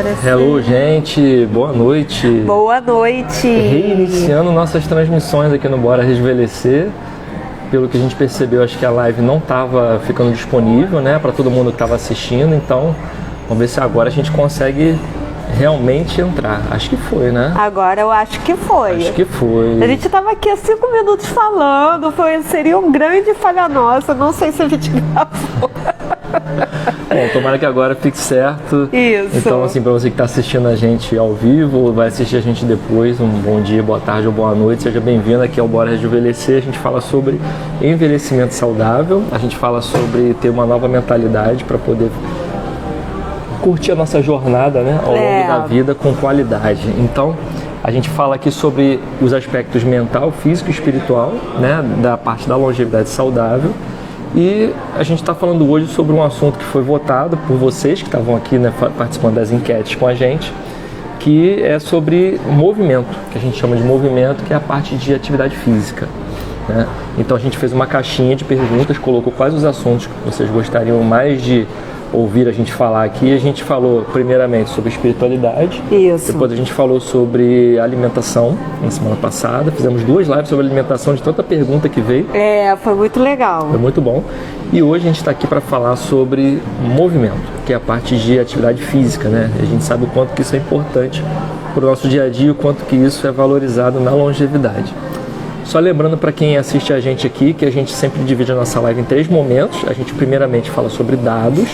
aparecer. Hello, gente, boa noite. Boa noite. Reiniciando nossas transmissões aqui no Bora Rejuvenescer. Pelo que a gente percebeu, acho que a live não estava ficando disponível, né, para todo mundo que estava assistindo. Então, vamos ver se agora a gente consegue realmente entrar. Acho que foi, né? Agora eu acho que foi. Acho que foi. A gente estava aqui há 5 minutos falando, seria um grande falha nossa, não sei se a gente gravou. Bom, tomara que agora fique certo. Isso. Então, assim, para você que está assistindo a gente ao vivo, ou vai assistir a gente depois, um bom dia, boa tarde ou boa noite, seja bem-vindo aqui ao Bora Rejuvenescer. A gente fala sobre envelhecimento saudável, a gente fala sobre ter uma nova mentalidade para poder curtir a nossa jornada, né, ao longo da vida com qualidade. Então, a gente fala aqui sobre os aspectos mental, físico e espiritual, né, da parte da longevidade saudável. E a gente está falando hoje sobre um assunto que foi votado por vocês que estavam aqui, né, participando das enquetes com a gente, que é sobre movimento, que a gente chama de movimento, que é a parte de atividade física, né? Então a gente fez uma caixinha de perguntas, colocou quais os assuntos que vocês gostariam mais de ouvir a gente falar aqui. A gente falou primeiramente sobre espiritualidade. Isso. Depois a gente falou sobre alimentação na semana passada. Fizemos 2 lives sobre alimentação de tanta pergunta que veio. Foi muito legal. Foi muito bom. E hoje a gente está aqui para falar sobre movimento, que é a parte de atividade física, né? A gente sabe o quanto que isso é importante para o nosso dia a dia, o quanto que isso é valorizado na longevidade. Só lembrando para quem assiste a gente aqui que a gente sempre divide a nossa live em 3 momentos. A gente primeiramente fala sobre dados,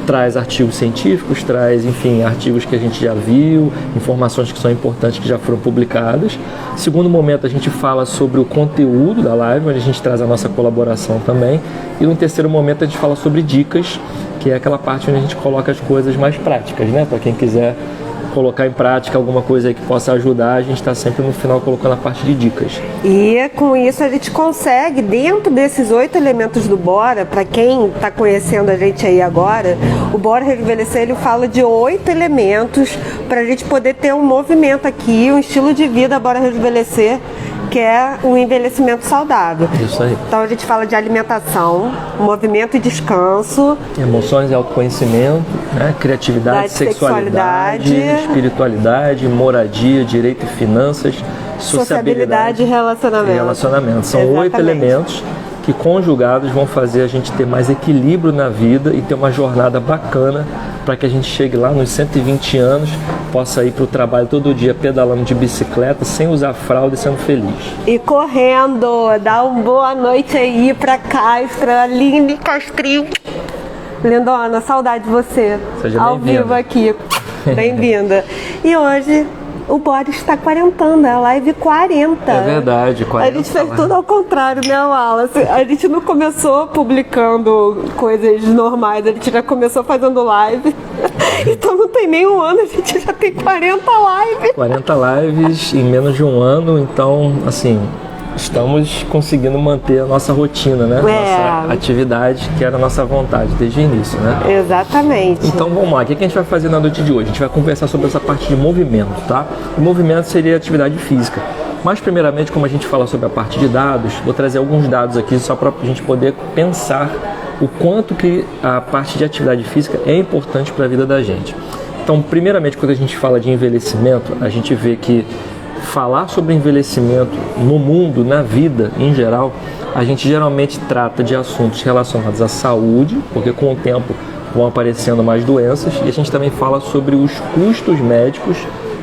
traz artigos científicos, traz, enfim, artigos que a gente já viu, informações que são importantes que já foram publicadas. Segundo momento, a gente fala sobre o conteúdo da live, onde a gente traz a nossa colaboração também. E no terceiro momento, a gente fala sobre dicas, que é aquela parte onde a gente coloca as coisas mais práticas, né? Para quem quiser colocar em prática alguma coisa aí que possa ajudar, a gente está sempre no final colocando a parte de dicas. E com isso a gente consegue, dentro desses 8 elementos do Bora, para quem está conhecendo a gente aí agora, o Bora Rejuvenescer, ele fala de 8 elementos para a gente poder ter um movimento aqui, um estilo de vida Bora Rejuvenescer, que é um envelhecimento saudável. Isso aí. Então a gente fala de alimentação, movimento e descanso, emoções e autoconhecimento, né? Criatividade, sexualidade, espiritualidade, moradia, direito e finanças, sociabilidade e relacionamento. São Exatamente. 8 elementos que conjugados vão fazer a gente ter mais equilíbrio na vida e ter uma jornada bacana para que a gente chegue lá nos 120 anos, possa ir para o trabalho todo dia pedalando de bicicleta, sem usar fralda e sendo feliz. E correndo, dá uma boa noite aí para Castro, Aline Castrinho. Lindona, saudade de você. Seja ao vivo aqui. Bem-vinda. E hoje o Bora está quarentando, é a live 40. É verdade, 40. A gente fez tudo ao contrário, né, Wallace? A gente não começou publicando coisas normais, a gente já começou fazendo live. Então não tem nem um ano, a gente já tem 40 lives. 40 lives em menos de um ano, então, assim, estamos conseguindo manter a nossa rotina, né? Nossa atividade, que era a nossa vontade desde o início, né? Exatamente. Então vamos lá, o que a gente vai fazer na noite de hoje? A gente vai conversar sobre essa parte de movimento, tá? O movimento seria atividade física. Mas primeiramente, como a gente fala sobre a parte de dados, vou trazer alguns dados aqui só para a gente poder pensar o quanto que a parte de atividade física é importante para a vida da gente. Então, primeiramente, quando a gente fala de envelhecimento, a gente vê que falar sobre envelhecimento no mundo, na vida em geral, a gente geralmente trata de assuntos relacionados à saúde, porque com o tempo vão aparecendo mais doenças, e a gente também fala sobre os custos médicos,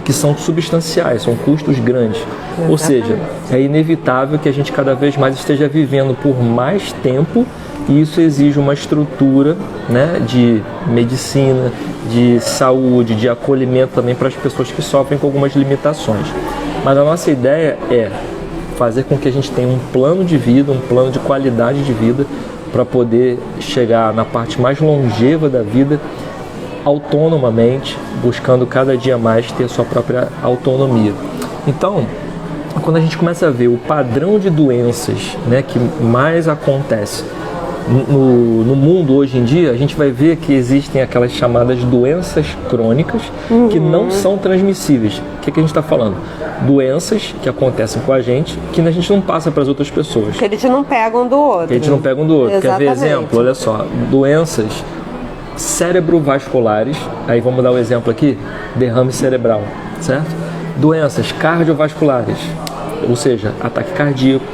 que são substanciais, são custos grandes. Exatamente. Ou seja, é inevitável que a gente cada vez mais esteja vivendo por mais tempo, e isso exige uma estrutura, né, de medicina, de saúde, de acolhimento também para as pessoas que sofrem com algumas limitações. Mas a nossa ideia é fazer com que a gente tenha um plano de vida, um plano de qualidade de vida, para poder chegar na parte mais longeva da vida, autonomamente, buscando cada dia mais ter sua própria autonomia. Então, quando a gente começa a ver o padrão de doenças, né, que mais acontece no mundo hoje em dia, a gente vai ver que existem aquelas chamadas doenças crônicas que não são transmissíveis. O que a gente está falando? Doenças que acontecem com a gente que a gente não passa para as outras pessoas. Que a gente não pega um do outro. Que a gente não pega um do outro. Exatamente. Quer ver exemplo? Olha só, doenças cerebrovasculares, aí vamos dar o exemplo aqui, derrame cerebral, certo? Doenças cardiovasculares, ou seja, ataque cardíaco.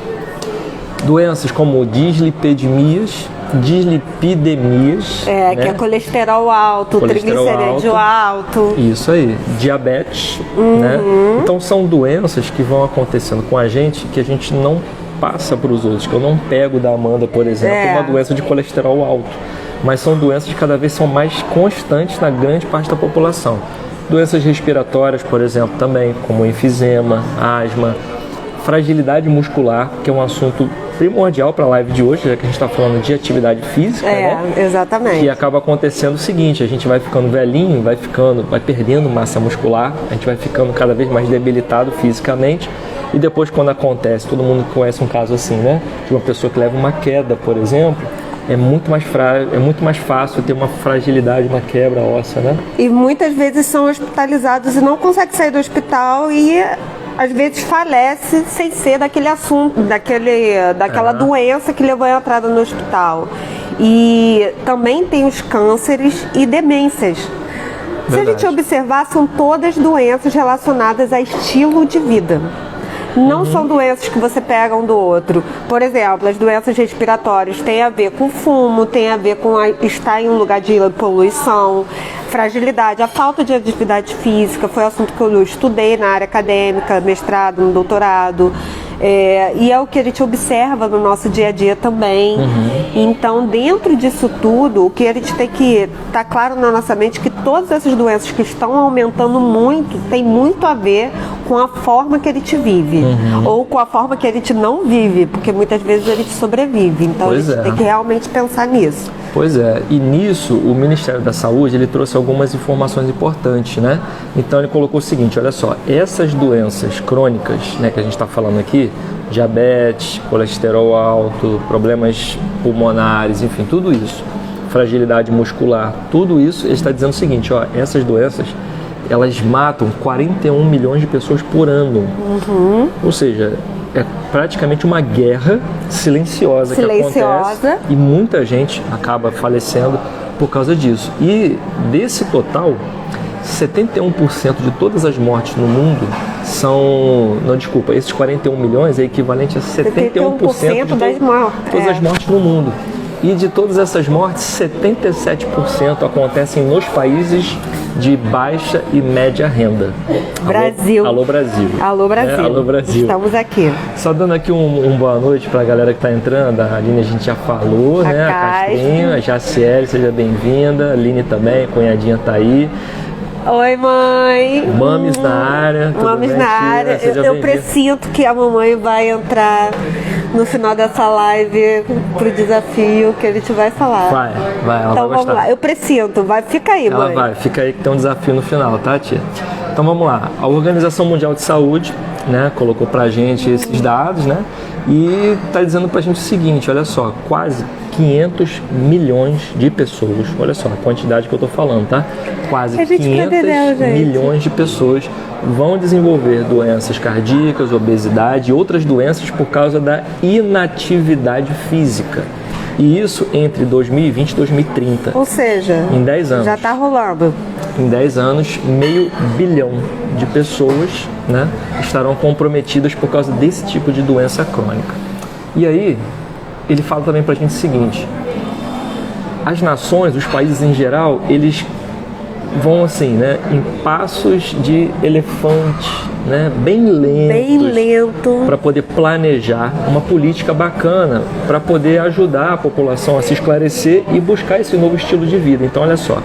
Doenças como dislipidemias, que é colesterol alto, triglicerídeo alto. Isso aí, diabetes, né? Então são doenças que vão acontecendo com a gente que a gente não passa para os outros, que eu não pego da Amanda, por exemplo, uma doença de colesterol alto. Mas são doenças que cada vez são mais constantes na grande parte da população. Doenças respiratórias, por exemplo, também, como enfisema, asma, fragilidade muscular, que é um assunto primordial para a live de hoje, já que a gente está falando de atividade física, né? Exatamente. E acaba acontecendo o seguinte, a gente vai ficando velhinho, vai perdendo massa muscular, a gente vai ficando cada vez mais debilitado fisicamente, e depois quando acontece, todo mundo conhece um caso assim, né? De uma pessoa que leva uma queda, por exemplo, é muito mais fácil ter uma fragilidade, uma quebra óssea, né? E muitas vezes são hospitalizados e não conseguem sair do hospital e às vezes falece sem ser daquele assunto, daquela doença que levou a entrada no hospital. E também tem os cânceres e demências. Verdade. Se a gente observar, são todas doenças relacionadas a estilo de vida. Não são doenças que você pega um do outro. Por exemplo, as doenças respiratórias têm a ver com fumo, tem a ver com estar em um lugar de poluição, fragilidade, a falta de atividade física, foi assunto que eu estudei na área acadêmica, mestrado, no doutorado. E é o que a gente observa no nosso dia a dia também. Então, dentro disso tudo, o que a gente tem que estar claro na nossa mente que todas essas doenças que estão aumentando muito tem muito a ver com a forma que a gente vive ou com a forma que a gente não vive, porque muitas vezes a gente sobrevive. Então, a gente tem que realmente pensar nisso. Pois é, e nisso o Ministério da Saúde ele trouxe algumas informações importantes, né? Então ele colocou o seguinte, olha só, essas doenças crônicas, né, que a gente está falando aqui, diabetes, colesterol alto, problemas pulmonares, enfim, tudo isso, fragilidade muscular, tudo isso, ele está dizendo o seguinte, ó, essas doenças, elas matam 41 milhões de pessoas por ano. Ou seja, é praticamente uma guerra silenciosa que acontece e muita gente acaba falecendo por causa disso. E desse total, 71% de todas as mortes no mundo são... Não, desculpa, esses 41 milhões é equivalente a 71% de todas as mortes no mundo. E de todas essas mortes, 77% acontecem nos países de baixa e média renda. Brasil. Alô Brasil. Alô Brasil. Alô Brasil. Estamos aqui. Só dando aqui boa noite para a galera que está entrando. A Aline a gente já falou, né? A Castrinho, a Jaciele, seja bem-vinda. A Aline também, a cunhadinha tá aí. Oi, mãe. Mames na área. Mames na área. Eu presinto que a mamãe vai entrar no final dessa live pro desafio que a gente vai falar. Vai, ela então vai gostar. Vamos lá, eu presinto, fica aí, mãe. Ela vai, fica aí que tem um desafio no final, tá, tia? Então vamos lá, a Organização Mundial de Saúde, né, colocou pra gente esses dados, né, e tá dizendo pra gente o seguinte, olha só, quase 500 milhões de pessoas, olha só a quantidade que eu tô falando, tá? Quase 500 milhões de pessoas vão desenvolver doenças cardíacas, obesidade e outras doenças por causa da inatividade física. E isso entre 2020 e 2030. Ou seja, em 10 anos. Já está rolando. Em 10 anos, 500 milhão de pessoas, né, estarão comprometidas por causa desse tipo de doença crônica. E aí, ele fala também pra gente o seguinte, as nações, os países em geral, eles vão assim, né, em passos de elefante, né, bem lento, para poder planejar uma política bacana, para poder ajudar a população a se esclarecer e buscar esse novo estilo de vida. Então, olha só,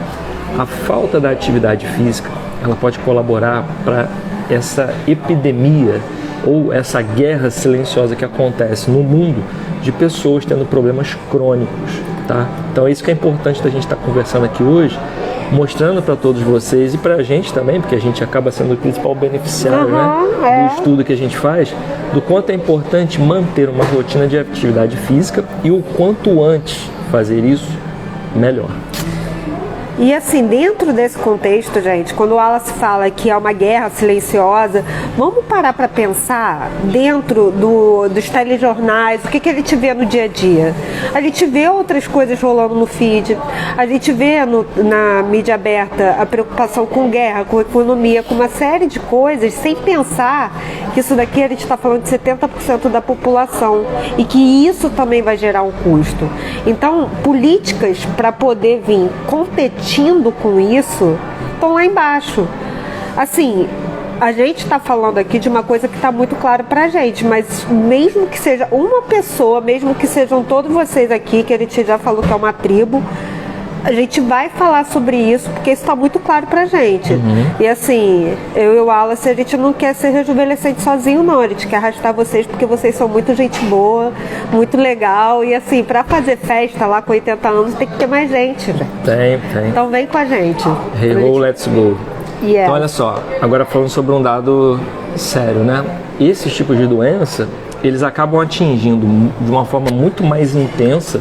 a falta da atividade física, ela pode colaborar para essa epidemia ou essa guerra silenciosa que acontece no mundo de pessoas tendo problemas crônicos, tá? Então é isso que é importante da gente estar conversando aqui hoje, mostrando para todos vocês e para a gente também, porque a gente acaba sendo o principal beneficiário, né, do estudo que a gente faz, do quanto é importante manter uma rotina de atividade física e o quanto antes fazer isso, melhor. E assim, dentro desse contexto, gente, quando o Wallace fala que é uma guerra silenciosa, vamos parar para pensar dentro dos telejornais, o que a gente vê no dia a dia. A gente vê outras coisas rolando no feed, a gente vê na mídia aberta a preocupação com guerra, com economia, com uma série de coisas, sem pensar que isso daqui a gente está falando de 70% da população e que isso também vai gerar um custo. Então, políticas para poder vir competindo com isso estão lá embaixo. Assim, a gente está falando aqui de uma coisa que está muito clara para a gente, mas mesmo que seja uma pessoa, mesmo que sejam todos vocês aqui, que a gente já falou que é uma tribo, a gente vai falar sobre isso, porque isso está muito claro pra gente. E assim, eu e o Wallace, a gente não quer ser rejuvenescente sozinho, não. A gente quer arrastar vocês, porque vocês são muito gente boa, muito legal. E assim, pra fazer festa lá com 80 anos, tem que ter mais gente, velho. Tem. Então vem com a gente. Hey ho, let's go. Yeah. Então olha só, agora falando sobre um dado sério, né? Esses tipos de doença, eles acabam atingindo de uma forma muito mais intensa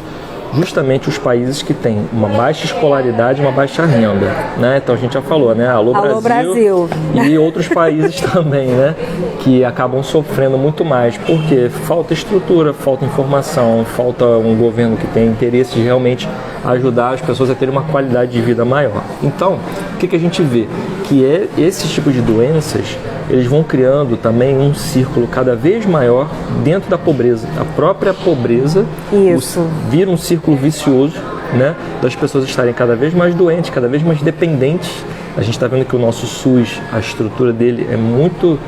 justamente os países que têm uma baixa escolaridade e uma baixa renda, né? Então a gente já falou, né? Alô Brasil. E outros países também, né? Que acabam sofrendo muito mais, porque falta estrutura, falta informação, falta um governo que tem interesse de realmente ajudar as pessoas a terem uma qualidade de vida maior. Então, o que a gente vê? Que esses tipos de doenças, eles vão criando também um círculo cada vez maior dentro da pobreza. A própria pobreza vira um círculo vicioso, né, das pessoas estarem cada vez mais doentes, cada vez mais dependentes. A gente está vendo que o nosso SUS, a estrutura dele é muito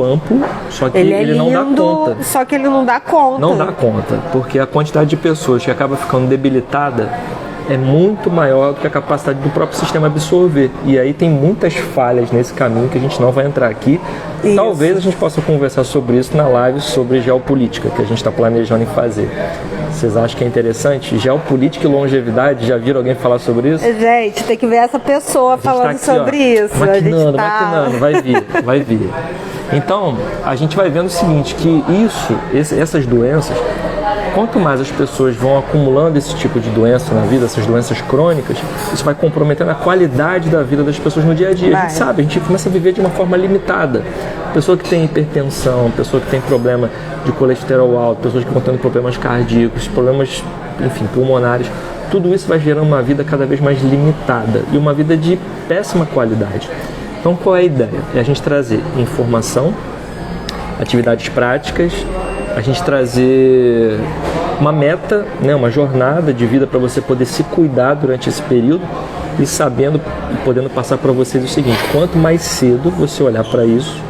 amplo, só que ele não dá conta. Só que ele não dá conta. Não dá conta, porque a quantidade de pessoas que acaba ficando debilitada é muito maior do que a capacidade do próprio sistema absorver. E aí tem muitas falhas nesse caminho que a gente não vai entrar aqui. Isso. Talvez a gente possa conversar sobre isso na live sobre geopolítica, que a gente está planejando em fazer. Vocês acham que é interessante? Geopolítica e longevidade, já viram alguém falar sobre isso? Gente, tem que ver essa pessoa falando tá aqui, sobre isso. Maquinando, vai vir. Então, a gente vai vendo o seguinte, que essas doenças, quanto mais as pessoas vão acumulando esse tipo de doença na vida, essas doenças crônicas, isso vai comprometendo a qualidade da vida das pessoas no dia a dia. A gente sabe, a gente começa a viver de uma forma limitada. Pessoa que tem hipertensão, pessoa que tem problema de colesterol alto, pessoas que estão tendo problemas cardíacos, problemas, enfim, pulmonares, tudo isso vai gerando uma vida cada vez mais limitada e uma vida de péssima qualidade. Então, qual é a ideia? É a gente trazer informação, atividades práticas, a gente trazer uma meta, né, uma jornada de vida para você poder se cuidar durante esse período e sabendo e podendo passar para vocês o seguinte: quanto mais cedo você olhar para isso,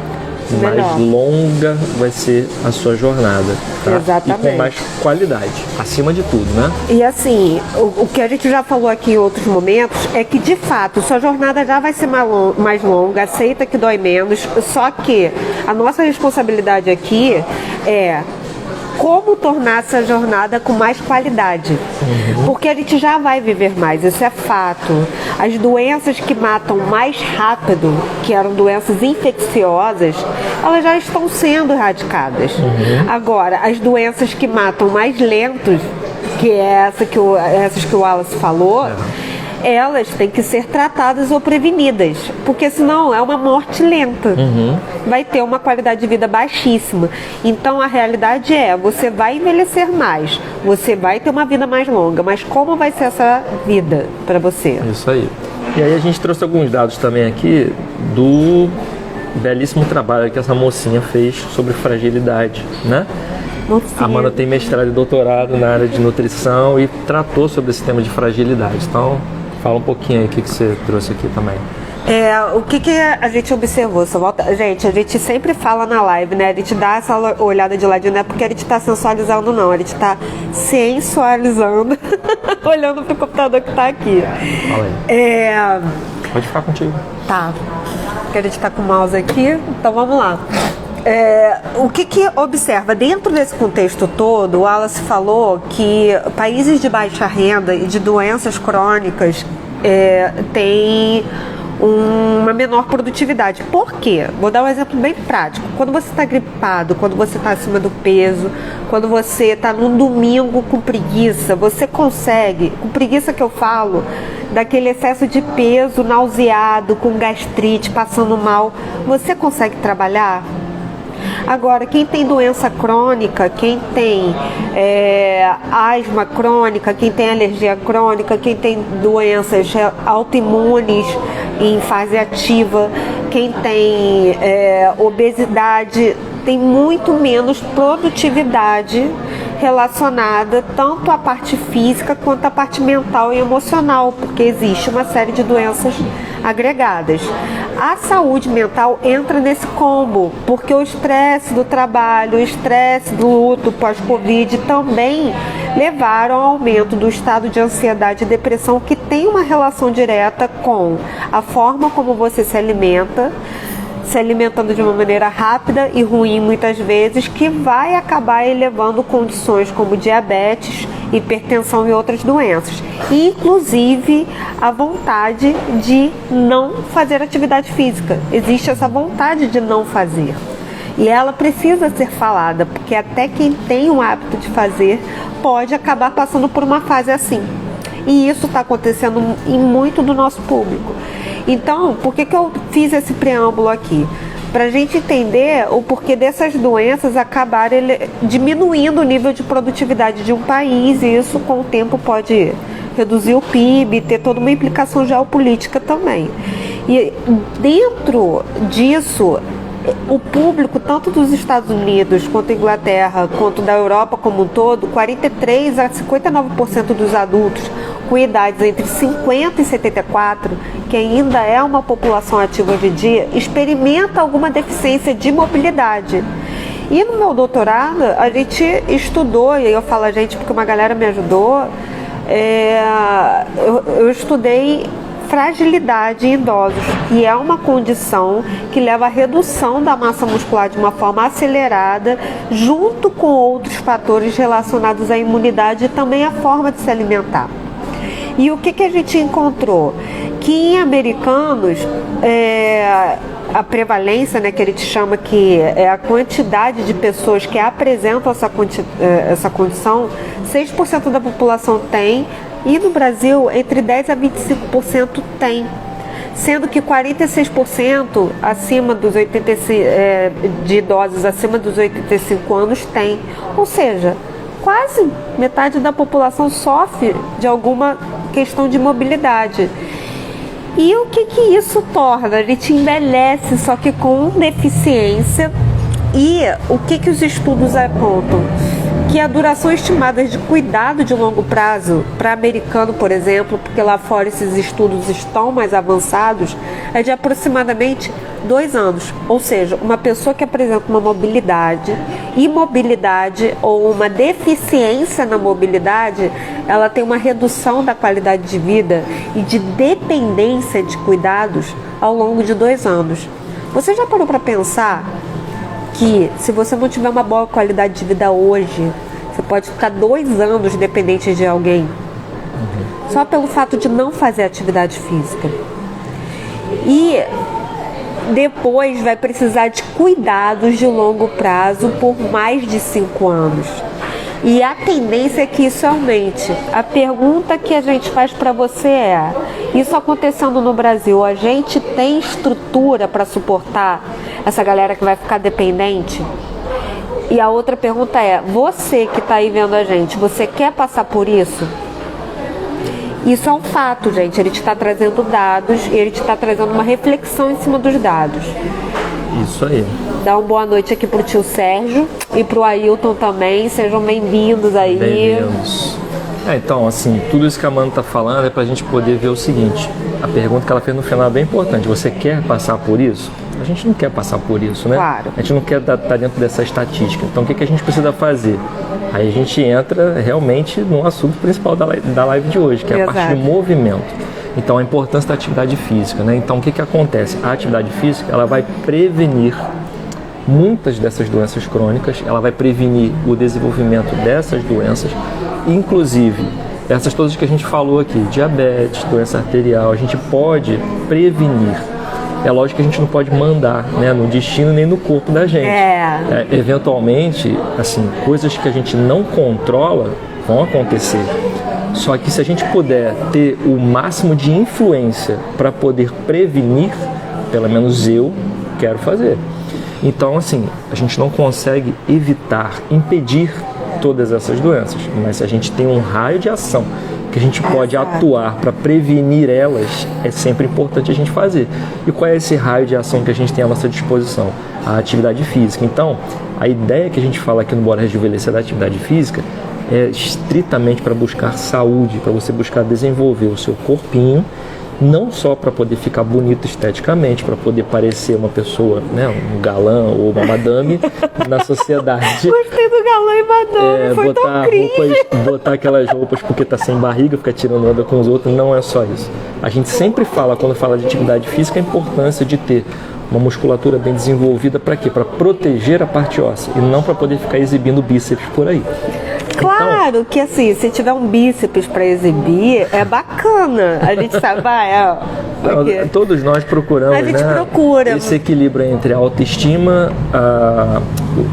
mais longa vai ser a sua jornada, tá? Exatamente. E com mais qualidade, acima de tudo, né? E assim, o que a gente já falou aqui em outros momentos é que, de fato, sua jornada já vai ser mais longa, aceita que dói menos, só que a nossa responsabilidade aqui é como tornar essa jornada com mais qualidade. Porque a gente já vai viver mais, isso é fato. As doenças que matam mais rápido, que eram doenças infecciosas, elas já estão sendo erradicadas. Agora, as doenças que matam mais lentos, que é essas que o Wallace falou, elas têm que ser tratadas ou prevenidas, porque senão é uma morte lenta. Vai ter uma qualidade de vida baixíssima. Então a realidade é, você vai envelhecer mais, você vai ter uma vida mais longa, mas como vai ser essa vida para você? Isso aí. E aí a gente trouxe alguns dados também aqui do belíssimo trabalho que essa mocinha fez sobre fragilidade, né? A Amanda tem mestrado e doutorado na área de nutrição e tratou sobre esse tema de fragilidade. Então, fala um pouquinho aí o que você trouxe aqui também. O que a gente observou? Gente, a gente sempre fala na live, né? A gente dá essa olhada de ladinho, não é porque a gente tá sensualizando, não. A gente tá sensualizando, olhando pro computador que tá aqui. Fala aí. Pode ficar contigo. Tá. Porque a gente tá com o mouse aqui, então vamos lá. O que observa? Dentro desse contexto todo, o Wallace falou que países de baixa renda e de doenças crônicas têm uma menor produtividade. Por quê? Vou dar um exemplo bem prático. Quando você está gripado, quando você está acima do peso, quando você está num domingo com preguiça, você consegue, com preguiça que eu falo, daquele excesso de peso, nauseado, com gastrite, passando mal, você consegue trabalhar? Agora, quem tem doença crônica, quem tem asma crônica, quem tem alergia crônica, quem tem doenças autoimunes em fase ativa, quem tem obesidade, tem muito menos produtividade relacionada tanto à parte física quanto à parte mental e emocional, porque existe uma série de doenças agregadas. A saúde mental entra nesse combo, porque o estresse do trabalho, o estresse do luto pós-Covid também levaram ao aumento do estado de ansiedade e depressão, que tem uma relação direta com a forma como você se alimentando de uma maneira rápida e ruim muitas vezes, que vai acabar elevando condições como diabetes, hipertensão e outras doenças. Inclusive a vontade de não fazer atividade física. Existe essa vontade de não fazer. E ela precisa ser falada, porque até quem tem o hábito de fazer pode acabar passando por uma fase assim. E isso está acontecendo em muito do nosso público. Então, por que eu fiz esse preâmbulo aqui? Para a gente entender o porquê dessas doenças acabarem diminuindo o nível de produtividade de um país, e isso com o tempo pode reduzir o PIB, ter toda uma implicação geopolítica também. E dentro disso, o público, tanto dos Estados Unidos, quanto da Inglaterra, quanto da Europa como um todo, 43 a 59% dos adultos com idades entre 50 e 74, que ainda é uma população ativa hoje em dia, experimenta alguma deficiência de mobilidade. E no meu doutorado, a gente estudou, e eu falo a gente porque uma galera me ajudou, eu estudei fragilidade em idosos, que é uma condição que leva à redução da massa muscular de uma forma acelerada, junto com outros fatores relacionados à imunidade e também à forma de se alimentar. E o que a gente encontrou? Que em americanos, a prevalência, né, que ele te chama, que é a quantidade de pessoas que apresentam essa condição, 6% da população tem, e no Brasil, entre 10% a 25% tem, sendo que 46% acima dos 85, de idosos acima dos 85 anos tem. Ou seja, quase metade da população sofre de alguma questão de mobilidade. E o que isso torna? A gente envelhece, só que com deficiência. E o que os estudos apontam? Que a duração estimada de cuidado de longo prazo para americano, por exemplo, porque lá fora esses estudos estão mais avançados, é de aproximadamente 2 anos. Ou seja, uma pessoa que apresenta uma imobilidade ou uma deficiência na mobilidade, ela tem uma redução da qualidade de vida e de dependência de cuidados ao longo de 2 anos. Você já parou para pensar que se você não tiver uma boa qualidade de vida hoje, você pode ficar 2 anos dependente de alguém, só pelo fato de não fazer atividade física. E depois vai precisar de cuidados de longo prazo por mais de 5 anos. E a tendência é que isso aumente. A pergunta que a gente faz para você é: isso acontecendo no Brasil, a gente tem estrutura para suportar essa galera que vai ficar dependente? E a outra pergunta é: você que está aí vendo a gente, você quer passar por isso? Isso é um fato, gente. Ele está trazendo dados e ele está trazendo uma reflexão em cima dos dados. Isso aí. Dá uma boa noite aqui pro tio Sérgio e pro Ailton também. Sejam bem-vindos aí. Bem-vindos. Então, assim, tudo isso que a Amanda está falando é para a gente poder ver o seguinte. A pergunta que ela fez no final é bem importante. Você quer passar por isso? A gente não quer passar por isso, né? Claro. A gente não quer estar dentro dessa estatística. Então, o que a gente precisa fazer? Aí a gente entra realmente no assunto principal da live de hoje, que é a parte de movimento. Então, a importância da atividade física, né? Então, o que acontece? A atividade física, ela vai prevenir muitas dessas doenças crônicas, ela vai prevenir o desenvolvimento dessas doenças, inclusive essas todas que a gente falou aqui, diabetes, doença arterial, a gente pode prevenir. É lógico que a gente não pode mandar, né, no destino nem no corpo da gente. Eventualmente, assim, coisas que a gente não controla vão acontecer. Só que se a gente puder ter o máximo de influência para poder prevenir, pelo menos eu quero fazer. Então, assim, a gente não consegue evitar, impedir todas essas doenças, mas se a gente tem um raio de ação que a gente pode atuar para prevenir elas, é sempre importante a gente fazer. E qual é esse raio de ação que a gente tem à nossa disposição? A atividade física. Então, a ideia que a gente fala aqui no Bora Rejuvenescer da atividade física é estritamente para buscar saúde, para você buscar desenvolver o seu corpinho, não só para poder ficar bonito esteticamente, para poder parecer uma pessoa, né, um galã ou uma madame na sociedade. Gostei do galã e madame, foi tão cringe. Botar aquelas roupas porque tá sem barriga, ficar tirando onda com os outros, não é só isso. A gente sempre fala, quando fala de atividade física, a importância de ter uma musculatura bem desenvolvida para quê? Para proteger a parte óssea e não para poder ficar exibindo bíceps por aí. Claro que assim, se tiver um bíceps para exibir, é bacana. A gente sabe, todos nós procuramos, a gente procura esse equilíbrio entre a autoestima,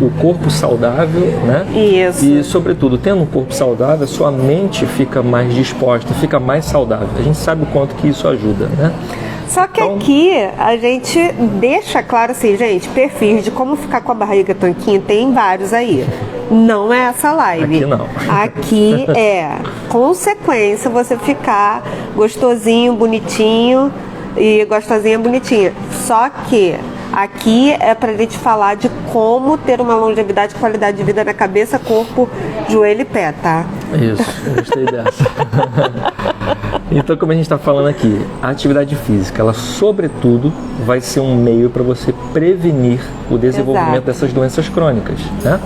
o corpo saudável, né? Isso. E, sobretudo, tendo um corpo saudável, a sua mente fica mais disposta, fica mais saudável. A gente sabe o quanto que isso ajuda, né? Só que aqui a gente deixa claro assim, gente, perfis de como ficar com a barriga tanquinho tem vários aí. Não é essa live. Aqui não. Aqui é consequência você ficar gostosinho, bonitinho e gostosinha, bonitinha. Só que aqui é pra gente falar de como ter uma longevidade e qualidade de vida na cabeça, corpo, joelho e pé, tá? Isso, eu gostei dessa. Então, como a gente está falando aqui, a atividade física, ela sobretudo vai ser um meio para você prevenir o desenvolvimento dessas doenças crônicas, né?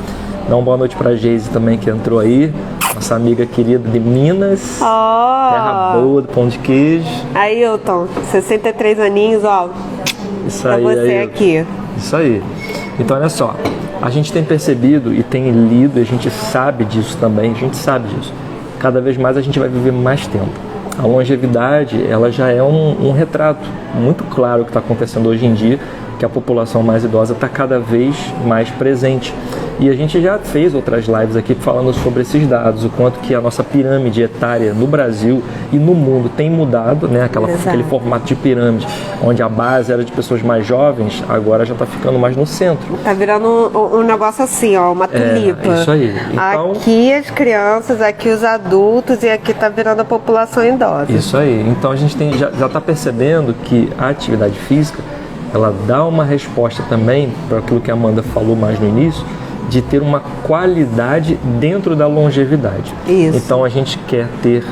Dá uma boa noite para a Geise também, que entrou aí, nossa amiga querida de Minas, terra boa do pão de queijo. Ailton, 63 aninhos, ó. Isso pra aí, você Ailton. aqui. Isso aí. Então, olha só, a gente tem percebido e tem lido, a gente sabe disso também, a gente sabe disso. Cada vez mais a gente vai viver mais tempo. A longevidade, ela já é um retrato muito claro que está acontecendo hoje em dia, que a população mais idosa está cada vez mais presente. E a gente já fez outras lives aqui falando sobre esses dados, o quanto que a nossa pirâmide etária no Brasil e no mundo tem mudado, né? Aquele formato de pirâmide, onde a base era de pessoas mais jovens, agora já está ficando mais no centro. Tá virando um negócio assim, ó, uma tulipa. Isso aí. Então, aqui as crianças, aqui os adultos e aqui tá virando a população idosa. Isso aí. Então a gente já está percebendo que a atividade física, ela dá uma resposta também para aquilo que a Amanda falou mais no início, de ter uma qualidade dentro da longevidade. Isso. Então a gente quer ter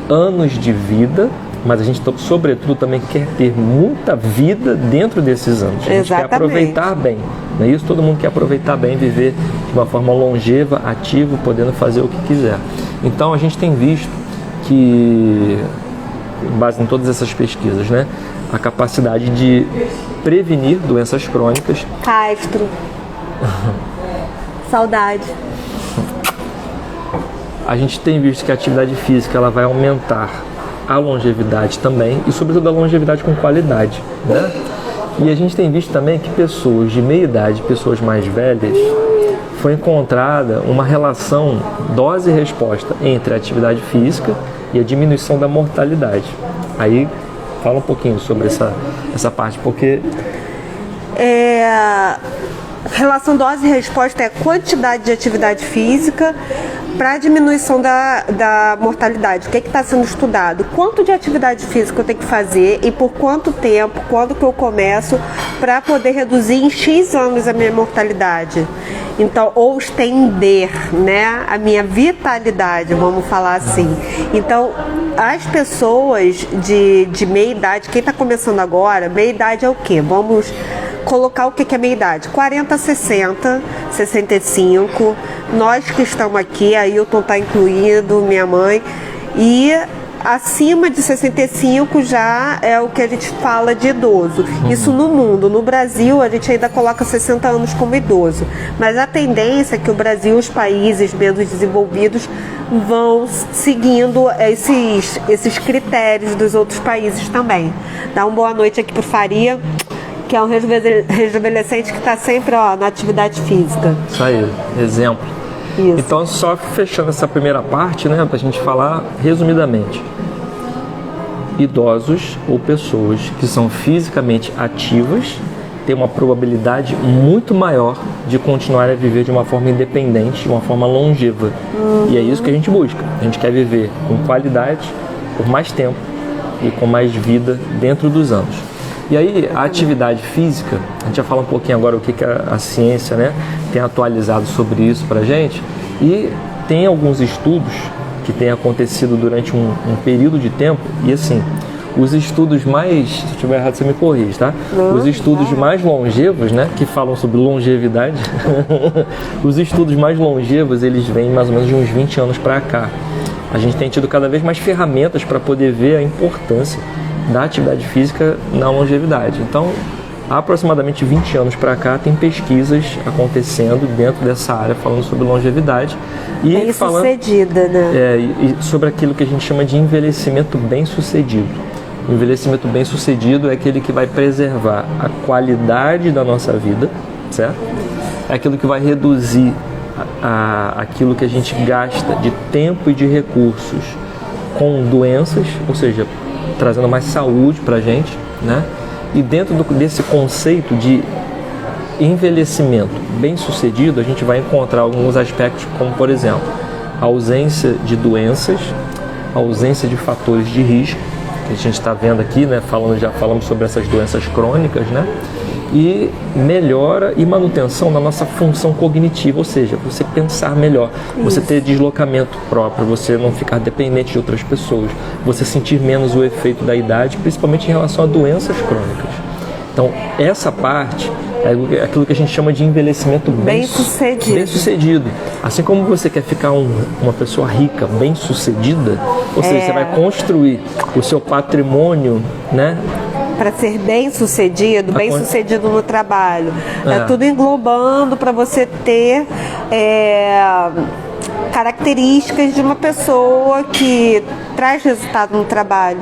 anos de vida, mas a gente sobretudo também quer ter muita vida dentro desses anos. A gente quer aproveitar bem. Não é isso? Todo mundo quer aproveitar bem, viver de uma forma longeva, ativo, podendo fazer o que quiser. Então a gente tem visto que, com base em todas essas pesquisas, né, a capacidade de prevenir doenças crônicas. Castro. Saudade. A gente tem visto que a atividade física ela vai aumentar a longevidade também e sobretudo a longevidade com qualidade, né? E a gente tem visto também que pessoas de meia idade, pessoas mais velhas, foi encontrada uma relação dose e resposta entre a atividade física e a diminuição da mortalidade. Aí fala um pouquinho sobre essa parte, porque relação dose e resposta é a quantidade de atividade física para a diminuição da mortalidade. O que está sendo estudado? Quanto de atividade física eu tenho que fazer e por quanto tempo, quando que eu começo, para poder reduzir em X anos a minha mortalidade. Então, ou estender, né, a minha vitalidade, vamos falar assim. Então, as pessoas de meia idade, quem está começando agora, meia idade é o quê? Vamos colocar o que é meia idade? 40, 60, 65. Nós que estamos aqui, a Ailton está incluído, minha mãe. E acima de 65 já é o que a gente fala de idoso. Isso no mundo. No Brasil, a gente ainda coloca 60 anos como idoso. Mas a tendência é que o Brasil, os países menos desenvolvidos, vão seguindo esses critérios dos outros países também. Dá uma boa noite aqui pro Faria, que é um rejuvenescente que está sempre na atividade física. Isso aí, exemplo. Isso. Então, só fechando essa primeira parte, né, para a gente falar resumidamente. Idosos ou pessoas que são fisicamente ativas têm uma probabilidade muito maior de continuar a viver de uma forma independente, de uma forma longeva. E é isso que a gente busca. A gente quer viver com qualidade, por mais tempo e com mais vida dentro dos anos. E aí, a atividade física, a gente vai falar um pouquinho agora o que a ciência, né, tem atualizado sobre isso pra gente. E tem alguns estudos que têm acontecido durante um período de tempo. E assim, os estudos mais, se eu estiver errado você me corrige, tá? Os estudos mais longevos, né, que falam sobre longevidade, os estudos mais longevos, eles vêm mais ou menos de uns 20 anos pra cá. A gente tem tido cada vez mais ferramentas para poder ver a importância da atividade física na longevidade. Então, há aproximadamente 20 anos para cá, tem pesquisas acontecendo dentro dessa área falando sobre longevidade e bem-sucedida, né? E sobre aquilo que a gente chama de envelhecimento bem-sucedido. O envelhecimento bem-sucedido é aquele que vai preservar a qualidade da nossa vida, certo? É aquilo que vai reduzir aquilo que a gente gasta de tempo e de recursos com doenças, ou seja, trazendo mais saúde para a gente, né? E dentro desse conceito de envelhecimento bem-sucedido, a gente vai encontrar alguns aspectos como, por exemplo, a ausência de doenças, a ausência de fatores de risco, que a gente está vendo aqui, né? Já falamos sobre essas doenças crônicas, né? E melhora e manutenção da nossa função cognitiva, ou seja, você pensar melhor, você ter deslocamento próprio, você não ficar dependente de outras pessoas, você sentir menos o efeito da idade, principalmente em relação a doenças crônicas. Então, essa parte é aquilo que a gente chama de envelhecimento bem-sucedido. Assim como você quer ficar uma pessoa rica, bem-sucedida, ou seja, você vai construir o seu patrimônio, né? Para ser bem-sucedido no trabalho. É tudo englobando para você ter características de uma pessoa que traz resultado no trabalho.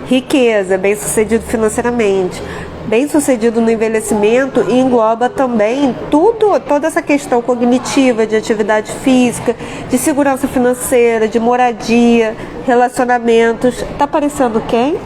Riqueza, bem-sucedido financeiramente. Bem-sucedido no envelhecimento e engloba também toda essa questão cognitiva, de atividade física, de segurança financeira, de moradia, relacionamentos. Tá parecendo quem?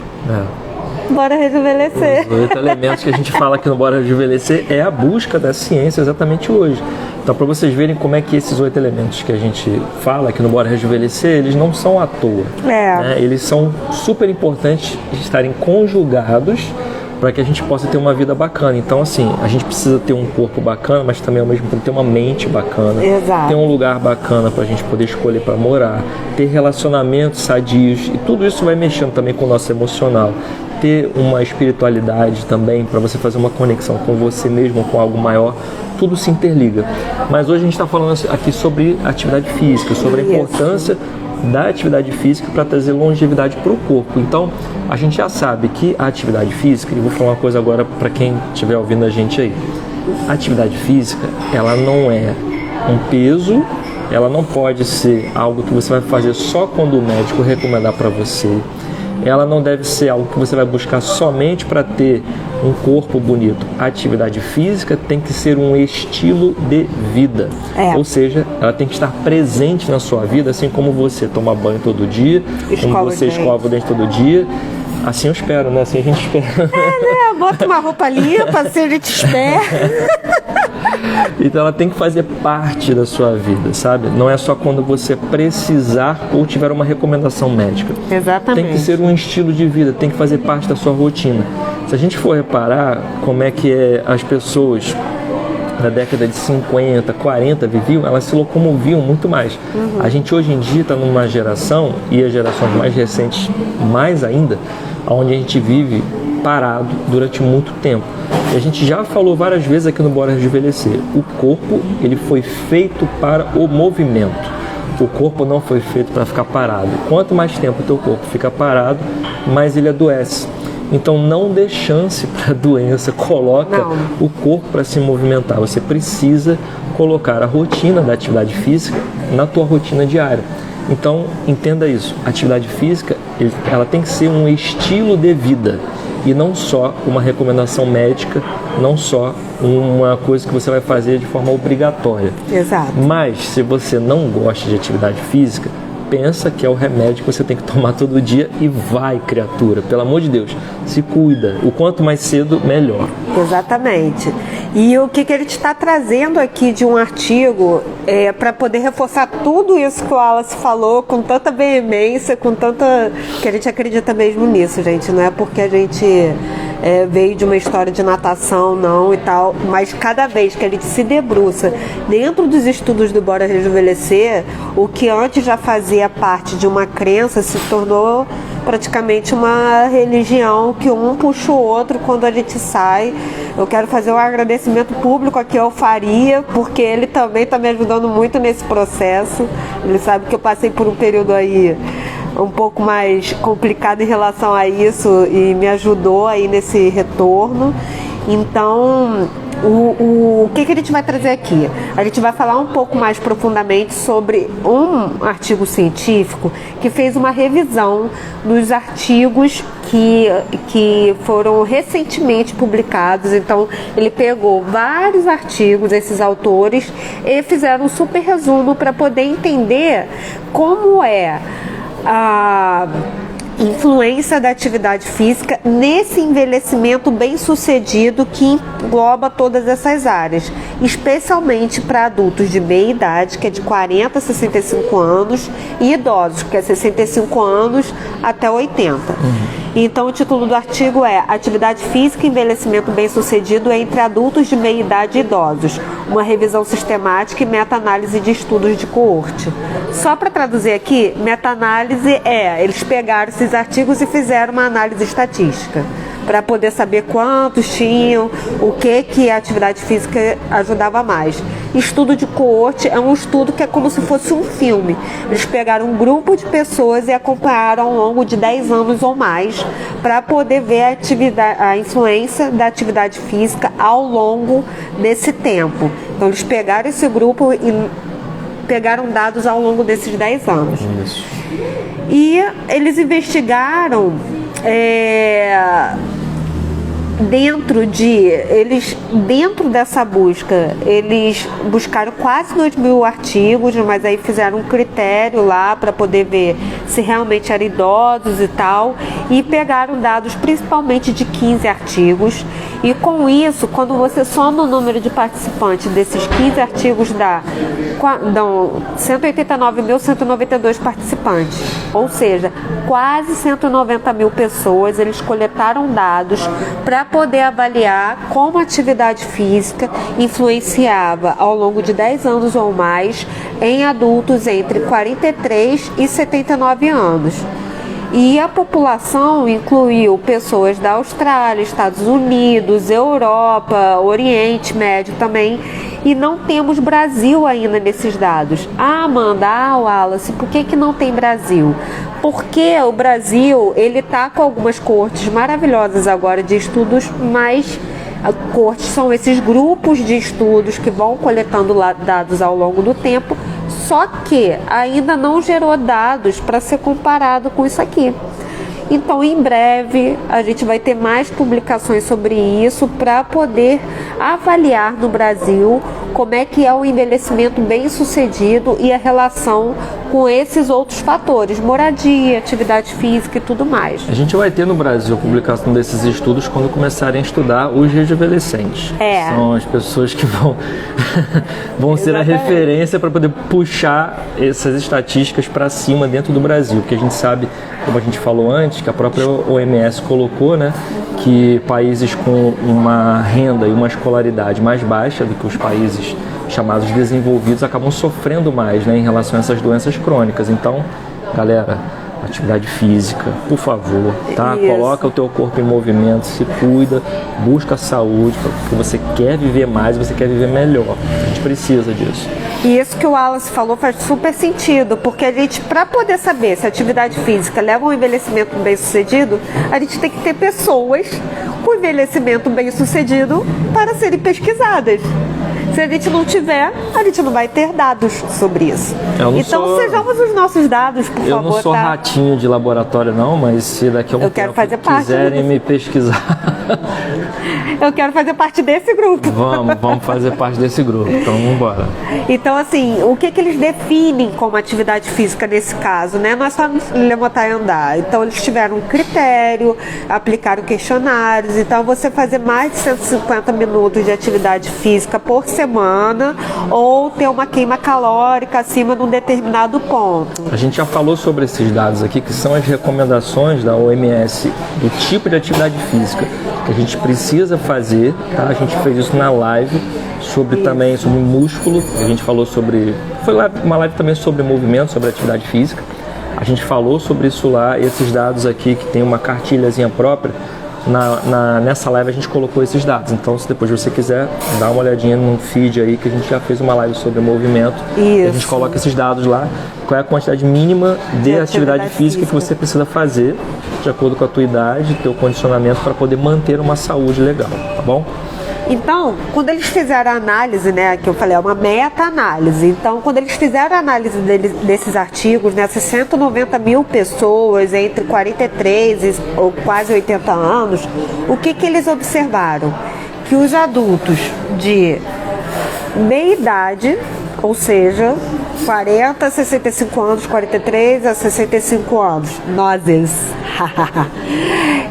Bora Rejuvenescer. Os 8 elementos que a gente fala aqui no Bora Rejuvenescer é a busca da ciência exatamente hoje. Então, para vocês verem como é que esses 8 elementos que a gente fala aqui no Bora Rejuvenescer, eles não são à toa. Né? Eles são super importantes de estarem conjugados para que a gente possa ter uma vida bacana. Então, assim, a gente precisa ter um corpo bacana, mas também ao mesmo tempo ter uma mente bacana, ter um lugar bacana para a gente poder escolher para morar, ter relacionamentos sadios, e tudo isso vai mexendo também com o nosso emocional. Ter uma espiritualidade também, para você fazer uma conexão com você mesmo, com algo maior, tudo se interliga. Mas hoje a gente está falando aqui sobre atividade física, sobre a importância da atividade física para trazer longevidade para o corpo. Então, a gente já sabe que a atividade física, e vou falar uma coisa agora para quem estiver ouvindo a gente aí, a atividade física, ela não é um peso, ela não pode ser algo que você vai fazer só quando o médico recomendar para você. Ela não deve ser algo que você vai buscar somente para ter um corpo bonito. A atividade física tem que ser um estilo de vida. Ou seja, ela tem que estar presente na sua vida, assim como você toma banho todo dia, como você escova o dente todo dia. Assim eu espero, né? Assim a gente espera. Né? Bota uma roupa limpa, assim a gente espera. Então ela tem que fazer parte da sua vida, sabe? Não é só quando você precisar ou tiver uma recomendação médica. Exatamente. Tem que ser um estilo de vida, tem que fazer parte da sua rotina. Se a gente for reparar como é que as pessoas na década de 50, 40 viviam, elas se locomoviam muito mais. A gente hoje em dia está numa geração, e as gerações mais recentes mais ainda, onde a gente vive parado durante muito tempo. E a gente já falou várias vezes aqui no Bora Rejuvenescer, o corpo ele foi feito para o movimento. O corpo não foi feito para ficar parado. Quanto mais tempo o teu corpo fica parado, mais ele adoece. Então não dê chance para a doença, coloca o corpo para se movimentar. Você precisa colocar a rotina da atividade física na tua rotina diária. Então entenda isso, a atividade física ela tem que ser um estilo de vida e não só uma recomendação médica, não só uma coisa que você vai fazer de forma obrigatória. Exato. Mas se você não gosta de atividade física, pensa que é o remédio que você tem que tomar todo dia e vai, criatura, pelo amor de Deus, se cuida, o quanto mais cedo, melhor. Exatamente. E o que ele está trazendo aqui de um artigo para poder reforçar tudo isso que o Wallace falou com tanta veemência, com tanta... que a gente acredita mesmo nisso, gente, não é porque a gente veio de uma história de natação, não, e tal, mas cada vez que a gente se debruça dentro dos estudos do Bora Rejuvenescer, o que antes já fazia parte de uma crença se tornou praticamente uma religião que um puxa o outro quando a gente sai. Eu quero fazer um agradecimento público aqui ao Faria, porque ele também está me ajudando muito nesse processo. Ele sabe que eu passei por um período aí um pouco mais complicado em relação a isso e me ajudou aí nesse retorno. Então, o que a gente vai trazer aqui? A gente vai falar um pouco mais profundamente sobre um artigo científico que fez uma revisão dos artigos que foram recentemente publicados. Então, ele pegou vários artigos, esses autores, e fizeram um super resumo para poder entender como é a influência da atividade física nesse envelhecimento bem sucedido que engloba todas essas áreas, especialmente para adultos de meia idade, que é de 40 a 65 anos, e idosos, que é 65 anos até 80. Então o título do artigo é Atividade Física e Envelhecimento Bem Sucedido entre Adultos de Meia Idade e Idosos, uma revisão sistemática e meta-análise de estudos de coorte. Só para traduzir aqui, meta-análise eles pegaram esses artigos e fizeram uma análise estatística para poder saber quantos tinham, o que a atividade física ajudava mais. Estudo de coorte é um estudo que é como se fosse um filme. Eles pegaram um grupo de pessoas e acompanharam ao longo de 10 anos ou mais para poder ver a influência da atividade física ao longo desse tempo. Então eles pegaram esse grupo e pegaram dados ao longo desses 10 anos. Isso. E eles investigaram dentro dessa busca, eles buscaram quase 2.000 artigos, mas aí fizeram um critério lá para poder ver se realmente eram idosos e tal, e pegaram dados principalmente de 15 artigos, e com isso, quando você soma o número de participantes desses 15 artigos, dão 189.192 participantes, ou seja, quase 190 mil pessoas. Eles coletaram dados para poder avaliar como a atividade física influenciava ao longo de 10 anos ou mais em adultos entre 43 e 79 anos. E a população incluiu pessoas da Austrália, Estados Unidos, Europa, Oriente Médio também, e não temos Brasil ainda nesses dados. Amanda, Wallace, por que não tem Brasil? Porque o Brasil, ele está com algumas coortes maravilhosas agora de estudos, mas coortes são esses grupos de estudos que vão coletando dados ao longo do tempo, só que ainda não gerou dados para ser comparado com isso aqui. Então, em breve, a gente vai ter mais publicações sobre isso para poder avaliar no Brasil como é que é o envelhecimento bem sucedido e a relação com esses outros fatores, moradia, atividade física e tudo mais. A gente vai ter no Brasil a publicação desses estudos quando começarem a estudar os rejuvenescentes. São as pessoas que vão ser a referência para poder puxar essas estatísticas para cima dentro do Brasil, porque a gente sabe, como a gente falou antes, que a própria OMS colocou, né, que países com uma renda e uma escolaridade mais baixa do que os países chamados desenvolvidos acabam sofrendo mais, né, em relação a essas doenças crônicas. Então, galera, atividade física, por favor, tá? Isso. Coloca o teu corpo em movimento, se cuida, busca saúde, porque você quer viver mais, você quer viver melhor. A gente precisa disso. E isso que o Wallace falou faz super sentido, porque a gente, para poder saber se a atividade física leva a um envelhecimento bem-sucedido, a gente tem que ter pessoas com envelhecimento bem-sucedido para serem pesquisadas. Se a gente não tiver, a gente não vai ter dados sobre isso. Então sejamos os nossos dados, por favor. Eu não sou ratinho de laboratório não, mas se daqui a um tempo quiserem me pesquisar... Eu quero fazer parte desse grupo. Vamos fazer parte desse grupo, então vamos embora. Então, assim, o que eles definem como atividade física nesse caso, né? Não é só levantar e andar. Então, eles tiveram um critério, aplicaram questionários. Então, você fazer mais de 150 minutos de atividade física por semana ou ter uma queima calórica acima de um determinado ponto. A gente já falou sobre esses dados aqui, que são as recomendações da OMS do tipo de atividade física que a gente precisa fazer, tá? A gente fez isso na live também sobre músculo, a gente falou sobre... Foi uma live também sobre movimento, sobre atividade física. A gente falou sobre isso lá, esses dados aqui que tem uma cartilhazinha própria. Nessa live a gente colocou esses dados, então se depois você quiser dar uma olhadinha no feed aí, que a gente já fez uma live sobre movimento. Isso. A gente coloca esses dados lá, qual é a quantidade mínima de atividade física que você precisa fazer de acordo com a tua idade, teu condicionamento, para poder manter uma saúde legal, tá bom? Então, quando eles fizeram a análise, né, que eu falei, é uma meta-análise. Então, quando eles fizeram a análise desses artigos, né, 190 mil pessoas entre 43 ou quase 80 anos, o que eles observaram? Que os adultos de meia idade, ou seja, 40 a 65 anos, 43 a 65 anos, nozes,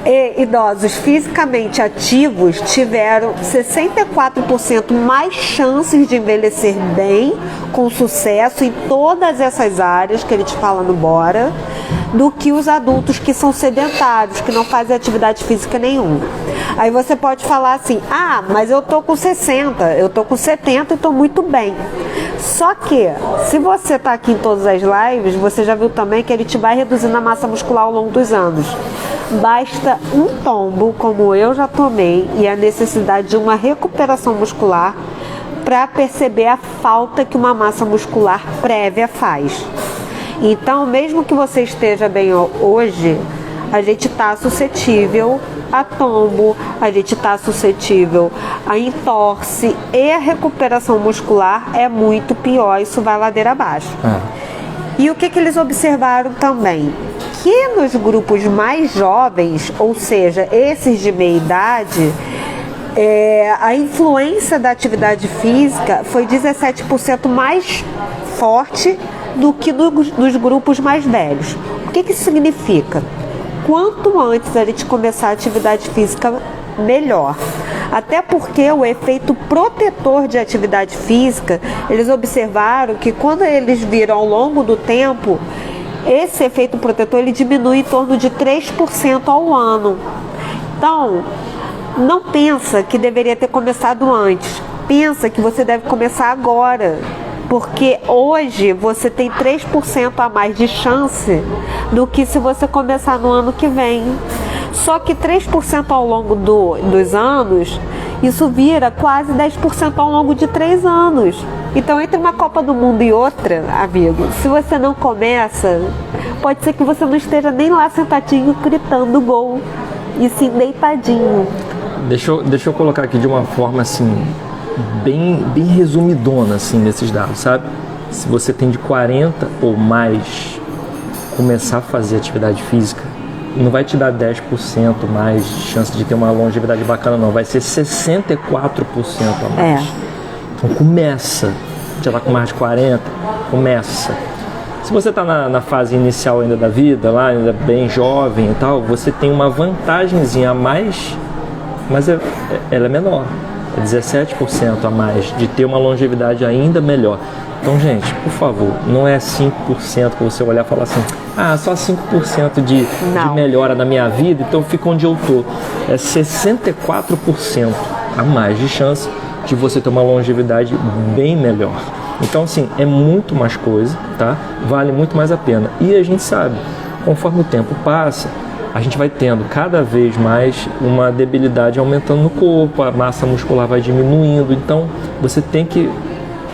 e idosos fisicamente ativos tiveram 64% mais chances de envelhecer bem, com sucesso em todas essas áreas que a gente fala no Bora, do que os adultos que são sedentários, que não fazem atividade física nenhuma. Aí você pode falar assim, mas eu tô com 60, eu tô com 70 e tô muito bem. Só que, se você tá aqui em todas as lives, você já viu também que ele te vai reduzindo a massa muscular ao longo dos anos. Basta um tombo, como eu já tomei, e a necessidade de uma recuperação muscular para perceber a falta que uma massa muscular prévia faz. Então, mesmo que você esteja bem hoje, a gente está suscetível a tombo, a gente está suscetível a entorse, e a recuperação muscular é muito pior, isso vai ladeira abaixo. E o que eles observaram também? Que nos grupos mais jovens, ou seja, esses de meia idade, a influência da atividade física foi 17% mais forte do que dos grupos mais velhos. O que isso significa? Quanto antes a gente começar a atividade física, melhor. Até porque o efeito protetor de atividade física, eles observaram que quando eles viram ao longo do tempo, esse efeito protetor ele diminui em torno de 3% ao ano. Então, não pensa que deveria ter começado antes. Pensa que você deve começar agora. Porque hoje você tem 3% a mais de chance do que se você começar no ano que vem. Só que 3% ao longo dos anos, isso vira quase 10% ao longo de 3 anos. Então, entre uma Copa do Mundo e outra, amigo, se você não começa, pode ser que você não esteja nem lá sentadinho gritando gol, e sim deitadinho. Deixa eu colocar aqui de uma forma assim, bem resumidona assim, nesses dados, sabe? Se você tem de 40 ou mais, começar a fazer atividade física, não vai te dar 10% mais de chance de ter uma longevidade bacana, não. Vai ser 64% a mais. Então começa. Já está com mais de 40, começa. Se você está na fase inicial ainda da vida, lá ainda bem jovem e tal, você tem uma vantagemzinha a mais, mas ela é menor. É 17% a mais de ter uma longevidade ainda melhor. Então, gente, por favor, não é 5% que você olhar e falar assim, só 5% de melhora na minha vida, então eu fico onde eu tô. É 64% a mais de chance de você ter uma longevidade bem melhor. Então, assim, é muito mais coisa, tá? Vale muito mais a pena. E a gente sabe, conforme o tempo passa, a gente vai tendo cada vez mais uma debilidade aumentando no corpo, a massa muscular vai diminuindo, então você tem que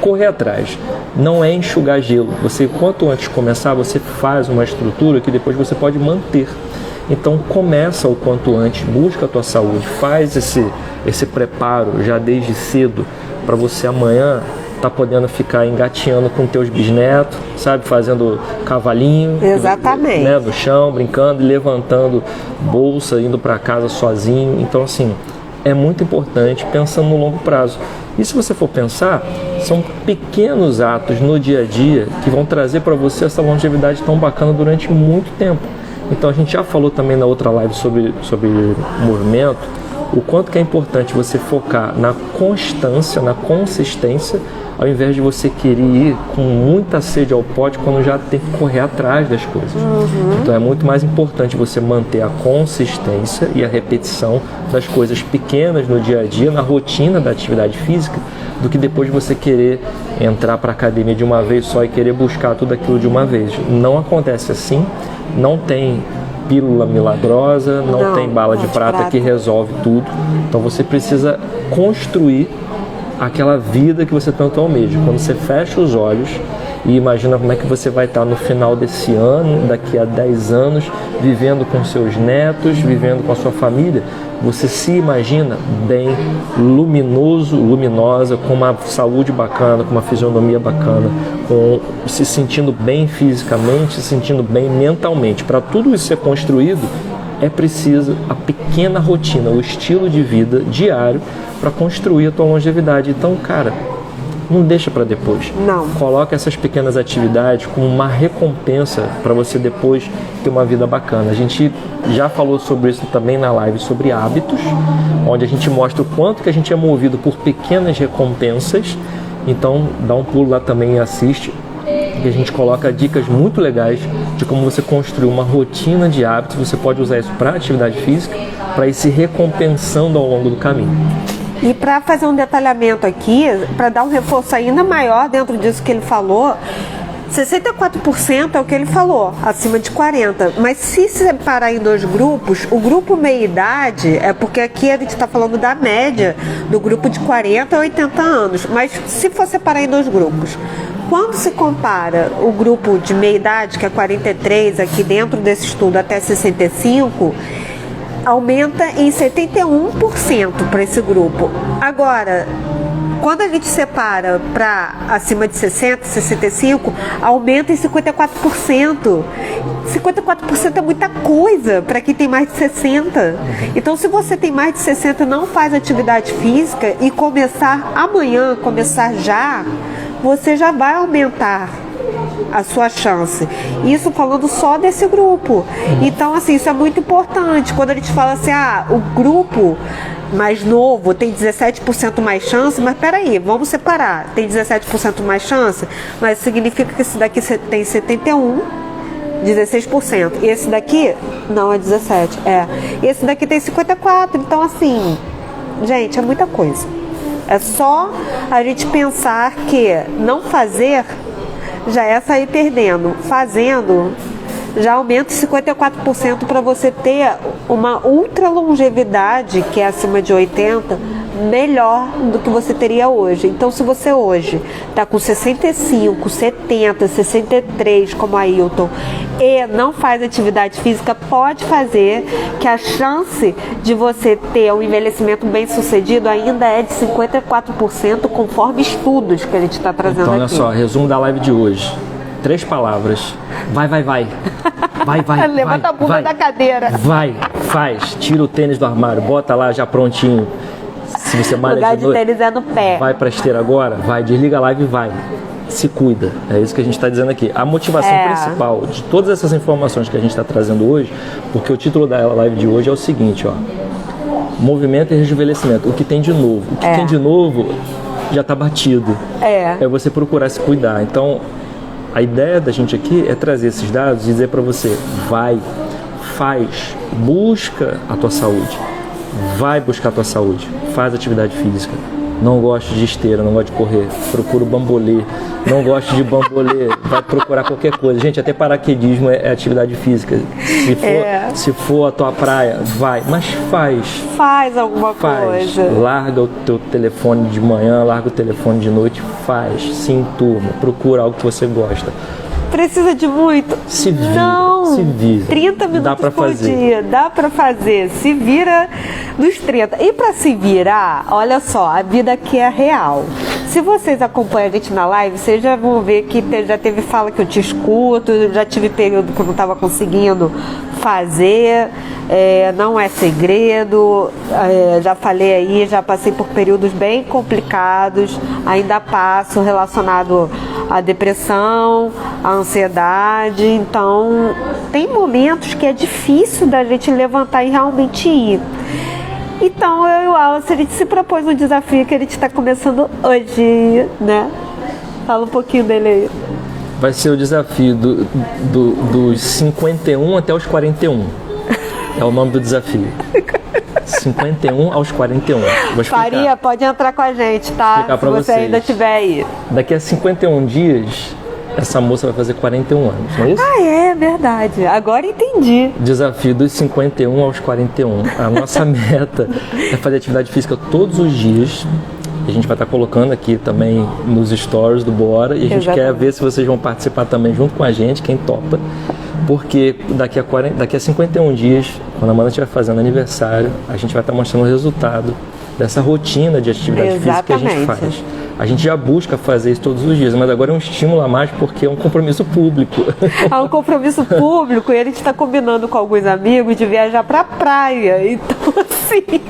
correr atrás. Não é enxugar gelo. Você, quanto antes começar, você faz uma estrutura que depois você pode manter. Então começa o quanto antes, busca a tua saúde, faz esse preparo já desde cedo para você amanhã tá podendo ficar engateando com teus bisnetos, sabe, fazendo cavalinho, exatamente, né, no chão, brincando e levantando bolsa, indo para casa sozinho. Então assim, é muito importante pensando no longo prazo. E se você for pensar, são pequenos atos no dia a dia que vão trazer para você essa longevidade tão bacana durante muito tempo. Então a gente já falou também na outra live sobre movimento, o quanto que é importante você focar na constância, na consistência, ao invés de você querer ir com muita sede ao pote quando já tem que correr atrás das coisas. Então é muito mais importante você manter a consistência e a repetição das coisas pequenas no dia a dia, na rotina da atividade física, do que depois você querer entrar para a academia de uma vez só e querer buscar tudo aquilo de uma vez. Não acontece assim, não tem pílula milagrosa, não tem bala de prata que resolve tudo. Então você precisa construir aquela vida que você tanto almeja. Quando você fecha os olhos e imagina como é que você vai estar no final desse ano, daqui a 10 anos, vivendo com seus netos, vivendo com a sua família, você se imagina bem, luminoso, luminosa, com uma saúde bacana, com uma fisionomia bacana, se sentindo bem fisicamente, se sentindo bem mentalmente. Para tudo isso ser construído, é preciso a pequena rotina, o estilo de vida diário para construir a tua longevidade. Então, cara, não deixa para depois. Não. Coloca essas pequenas atividades como uma recompensa para você depois ter uma vida bacana. A gente já falou sobre isso também na live sobre hábitos, onde a gente mostra o quanto que a gente é movido por pequenas recompensas. Então, dá um pulo lá também e assiste, que a gente coloca dicas muito legais de como você construir uma rotina de hábitos. Você pode usar isso para atividade física, para ir se recompensando ao longo do caminho. E para fazer um detalhamento aqui, para dar um reforço ainda maior dentro disso que ele falou, 64% é o que ele falou, acima de 40%. Mas se separar em dois grupos, o grupo meia-idade, é porque aqui a gente está falando da média do grupo de 40 a 80 anos. Mas se for separar em dois grupos, quando se compara o grupo de meia-idade, que é 43, aqui dentro desse estudo até 65, aumenta em 71% para esse grupo. Agora, quando a gente separa para acima de 60, 65, aumenta em 54%. 54% é muita coisa para quem tem mais de 60. Então, se você tem mais de 60 e não faz atividade física e começar amanhã, começar já, você já vai aumentar a sua chance. Isso falando só desse grupo. Então, assim, isso é muito importante. Quando a gente fala assim, o grupo mais novo tem 17% mais chance, mas peraí, vamos separar. Tem 17% mais chance, mas significa que esse daqui tem 71%, 16%. E esse daqui não é 17%. Esse daqui tem 54%. Então, assim, gente, é muita coisa. É só a gente pensar que não fazer já é sair perdendo. Fazendo, já aumenta 54% para você ter uma ultra longevidade, que é acima de 80, melhor do que você teria hoje. Então, se você hoje está com 65, 70, 63, como a Ailton, e não faz atividade física, pode fazer, que a chance de você ter um envelhecimento bem sucedido ainda é de 54%, conforme estudos que a gente está trazendo aqui. Então, olha só, resumo da live de hoje. 3 palavras. Vai. Vai. Levanta a bunda da cadeira. Vai, faz. Tira o tênis do armário, bota lá já prontinho. Se você malha lugar de noite, tênis é no pé. vai pra esteira agora, vai, desliga a live e vai. Se cuida. É isso que a gente está dizendo aqui. A motivação principal de todas essas informações que a gente está trazendo hoje, porque o título da live de hoje é o seguinte, ó. Movimento e rejuvenescimento. O que tem de novo? O que tem de novo já está batido. É você procurar se cuidar. Então, a ideia da gente aqui é trazer esses dados e dizer para você, vai, faz, busca a tua saúde. Vai buscar a tua saúde, faz atividade física, Não gosto de esteira, não gosto de correr, procura o bambolê. Não gosto de bambolê, vai procurar qualquer coisa. Gente, até paraquedismo é atividade física. Se for a tua praia, vai, mas faz. Faz alguma coisa. Larga o teu telefone de manhã, larga o telefone de noite, faz, se enturma, procura algo que você gosta. Precisa de muito? Se vira, não, se vira. 30 minutos por dia, dá pra fazer. Se vira nos 30. E pra se virar, olha só, a vida aqui é real. Se vocês acompanham a gente na live, vocês já vão ver que já teve fala que eu te escuto, já tive período que eu não estava conseguindo fazer, não é segredo, já falei aí, já passei por períodos bem complicados, ainda passo relacionado à depressão, à ansiedade, então tem momentos que é difícil da gente levantar e realmente ir. Então eu e o Wallace, a gente se propôs um desafio que a gente está começando hoje, né? Fala um pouquinho dele aí. Vai ser o desafio dos 51 até os 41. É o nome do desafio. 51 aos 41. Vou explicar. Faria, pode entrar com a gente, tá? Se você ainda estiver aí. Daqui a 51 dias, essa moça vai fazer 41 anos, não é isso? Ah, é verdade. Agora entendi. Desafio dos 51 aos 41. A nossa meta é fazer atividade física todos os dias. A gente vai estar colocando aqui também nos stories do Bora. E a gente quer ver se vocês vão participar também junto com a gente, quem topa. Porque daqui a 51 dias, quando a Amanda estiver fazendo aniversário, a gente vai estar mostrando o resultado dessa rotina de atividade física que a gente faz. A gente já busca fazer isso todos os dias, mas agora é um estímulo a mais porque é um compromisso público. É um compromisso público e a gente está combinando com alguns amigos de viajar para a praia. Então, assim,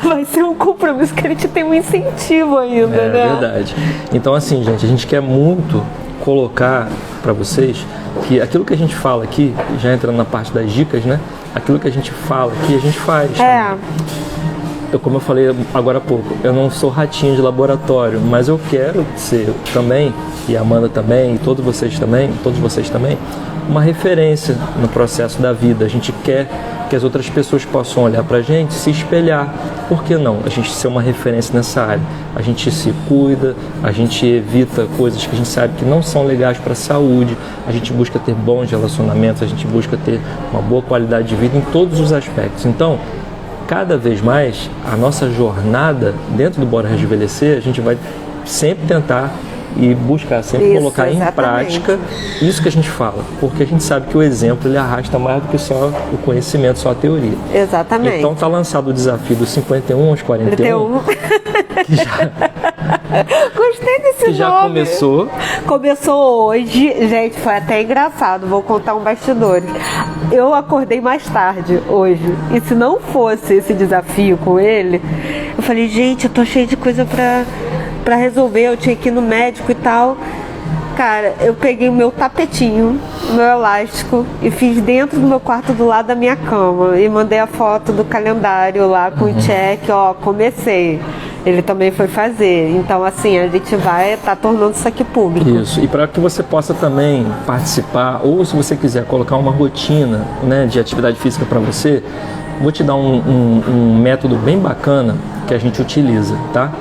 vai ser um compromisso que a gente tem um incentivo ainda, né? É verdade. Então, assim, gente, a gente quer muito colocar para vocês que aquilo que a gente fala aqui, já entrando na parte das dicas, né? Aquilo que a gente fala aqui, a gente faz. Como eu falei agora há pouco, eu não sou ratinho de laboratório, mas eu quero ser também, e a Amanda também, e todos vocês também, uma referência no processo da vida. A gente quer que as outras pessoas possam olhar pra gente, se espelhar. Por que não? A gente ser uma referência nessa área. A gente se cuida, a gente evita coisas que a gente sabe que não são legais para a saúde, a gente busca ter bons relacionamentos, a gente busca ter uma boa qualidade de vida em todos os aspectos. Então, cada vez mais, a nossa jornada dentro do Bora Rejuvenescer, a gente vai sempre tentar e buscar sempre colocar em prática isso que a gente fala, porque a gente sabe que o exemplo ele arrasta mais do que só o conhecimento, só a teoria. Exatamente. Então tá lançado o desafio dos 51 aos 41. Que já... Gostei desse nome. Que já começou. Começou hoje, gente, foi até engraçado, vou contar um bastidores. Eu acordei mais tarde hoje, e se não fosse esse desafio com ele, eu falei, gente, eu tô cheio de coisa pra resolver, eu tinha que ir no médico e tal. Cara, eu peguei o meu tapetinho, o meu elástico e fiz dentro do meu quarto do lado da minha cama e mandei a foto do calendário lá com o check, ó, comecei. Ele também foi fazer. Então, assim, a gente vai estar tornando isso aqui público. Isso. E para que você possa também participar, ou se você quiser colocar uma rotina, né, de atividade física para você, vou te dar um método bem bacana que a gente utiliza, tá?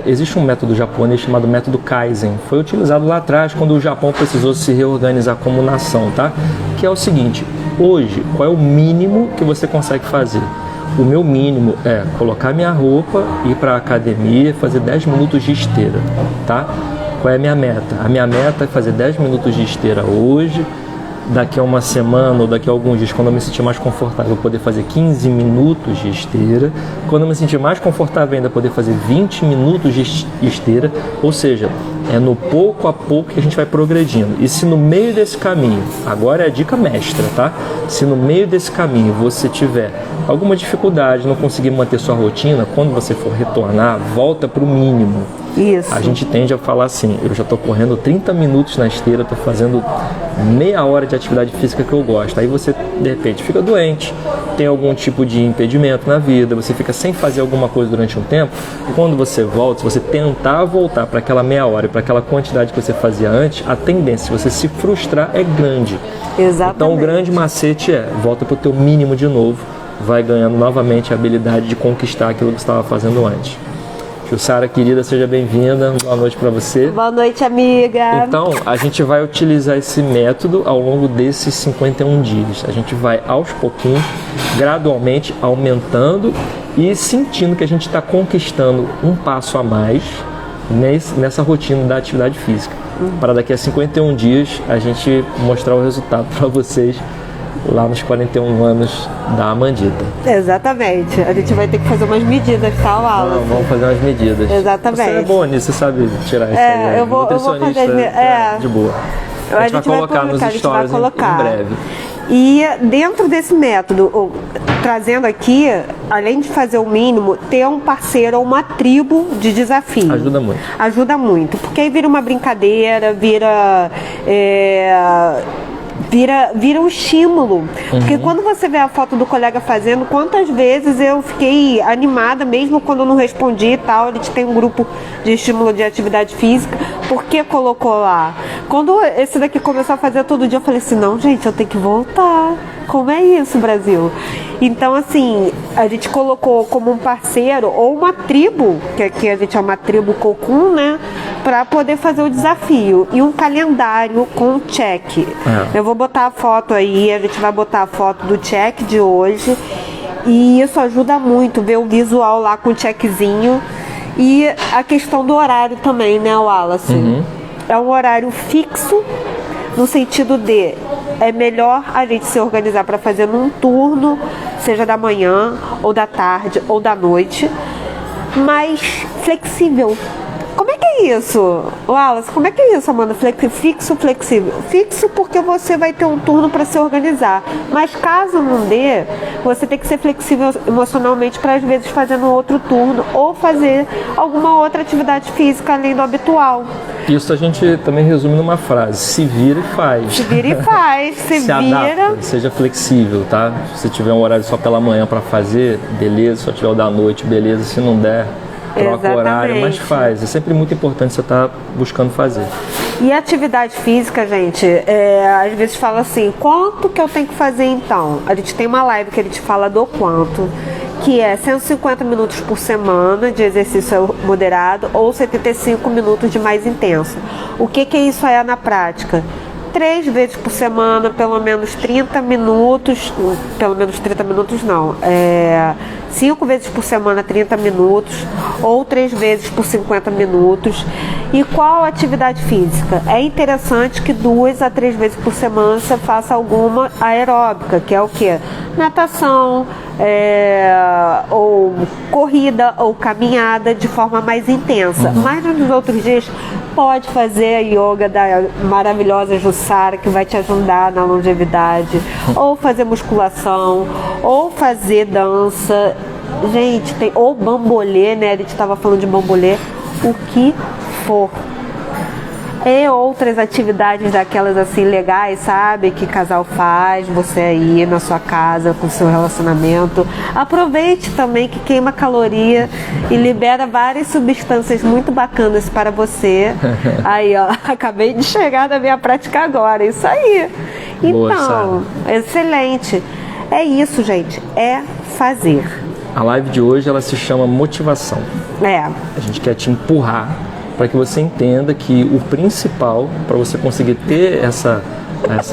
Existe um método japonês chamado método Kaizen. Foi utilizado lá atrás quando o Japão precisou se reorganizar como nação, tá? Que é o seguinte: hoje, qual é o mínimo que você consegue fazer? O meu mínimo é colocar minha roupa, ir para a academia, fazer 10 minutos de esteira, tá? Qual é a minha meta? A minha meta é fazer 10 minutos de esteira hoje. Daqui a uma semana ou daqui a alguns dias, quando eu me sentir mais confortável, eu poder fazer 15 minutos de esteira. Quando eu me sentir mais confortável ainda, poder fazer 20 minutos de esteira. Ou seja, é no pouco a pouco que a gente vai progredindo. E se no meio desse caminho, agora é a dica mestra, tá? Se no meio desse caminho você tiver alguma dificuldade, não conseguir manter sua rotina, quando você for retornar, volta para o mínimo. Isso. A gente tende a falar assim, eu já estou correndo 30 minutos na esteira, estou fazendo meia hora de atividade física que eu gosto. Aí você, de repente, fica doente, tem algum tipo de impedimento na vida, você fica sem fazer alguma coisa durante um tempo. Quando você volta, se você tentar voltar para aquela meia hora e para aquela quantidade que você fazia antes, a tendência de você se frustrar é grande. Exatamente. Então o grande macete é, volta para o teu mínimo de novo, vai ganhando novamente a habilidade de conquistar aquilo que você estava fazendo antes. Jussara, querida, seja bem-vinda. Boa noite para você. Boa noite, amiga. Então, a gente vai utilizar esse método ao longo desses 51 dias. A gente vai, aos pouquinhos, gradualmente aumentando e sentindo que a gente está conquistando um passo a mais nessa rotina da atividade física. Para daqui a 51 dias, a gente mostrar o resultado para vocês lá nos 41 anos da Amandita. Exatamente. A gente vai ter que fazer umas medidas, tá, Wallace? Não, vamos fazer umas medidas. Exatamente. Você é boa nisso, você sabe tirar isso aí. Eu vou fazer... de boa. A gente vai colocar nos stories em breve. E dentro desse método, trazendo aqui, além de fazer o mínimo, ter um parceiro ou uma tribo de desafio. Ajuda muito. Ajuda muito, porque aí vira uma brincadeira, vira um estímulo. Porque quando você vê a foto do colega fazendo, quantas vezes eu fiquei animada, mesmo quando eu não respondi e tal. A gente tem um grupo de estímulo de atividade física, porque colocou lá. Quando esse daqui começou a fazer todo dia, eu falei assim, não, gente, eu tenho que voltar. Como é isso, Brasil? Então, assim, a gente colocou como um parceiro ou uma tribo, que aqui a gente é uma tribo Cocum, né? Para poder fazer o desafio. E um calendário com check. Eu vou botar a foto aí, a gente vai botar a foto do check de hoje. E isso ajuda muito, ver o visual lá com o checkzinho. E a questão do horário também, né, Wallace? É um horário fixo, no sentido de é melhor a gente se organizar para fazer num turno, seja da manhã, ou da tarde, ou da noite, mas flexível. Como é que é isso, Wallace? Como é que é isso, Amanda? Fixo, flexível. Fixo porque você vai ter um turno para se organizar. Mas caso não dê, você tem que ser flexível emocionalmente para às vezes fazer no outro turno ou fazer alguma outra atividade física além do habitual. Isso a gente também resume numa frase: se vira e faz. Se vira e faz, se vira. Adapta, seja flexível, tá? Se tiver um horário só pela manhã para fazer, beleza. Se tiver o da noite, beleza. Se não der, troca o horário, mas faz. É sempre muito importante você estar buscando fazer. E atividade física, gente, às vezes fala assim, quanto que eu tenho que fazer então? A gente tem uma live que a gente fala do quanto, que é 150 minutos por semana de exercício moderado ou 75 minutos de mais intenso. O que que isso é na prática? 3 vezes por semana, pelo menos 30 minutos, pelo menos 30 minutos não, 5 vezes por semana 30 minutos, ou 3 vezes por 50 minutos. E qual atividade física? É interessante que 2 a 3 vezes por semana você faça alguma aeróbica, que é o que? Natação, ou corrida, ou caminhada de forma mais intensa. Mas nos outros dias pode fazer a yoga da maravilhosa Jussara, que vai te ajudar na longevidade, ou fazer musculação, ou fazer dança. Gente, tem ou bambolê, né? A gente estava falando de bambolê, o que for. E outras atividades daquelas assim legais, sabe? Que casal faz, você aí na sua casa com seu relacionamento. Aproveite também que queima caloria e libera várias substâncias muito bacanas para você. Aí, ó, acabei de chegar na minha prática agora, isso aí. Então, excelente. É isso, gente, é fazer. A live de hoje, ela se chama motivação. A gente quer te empurrar para que você entenda que o principal para você conseguir ter essa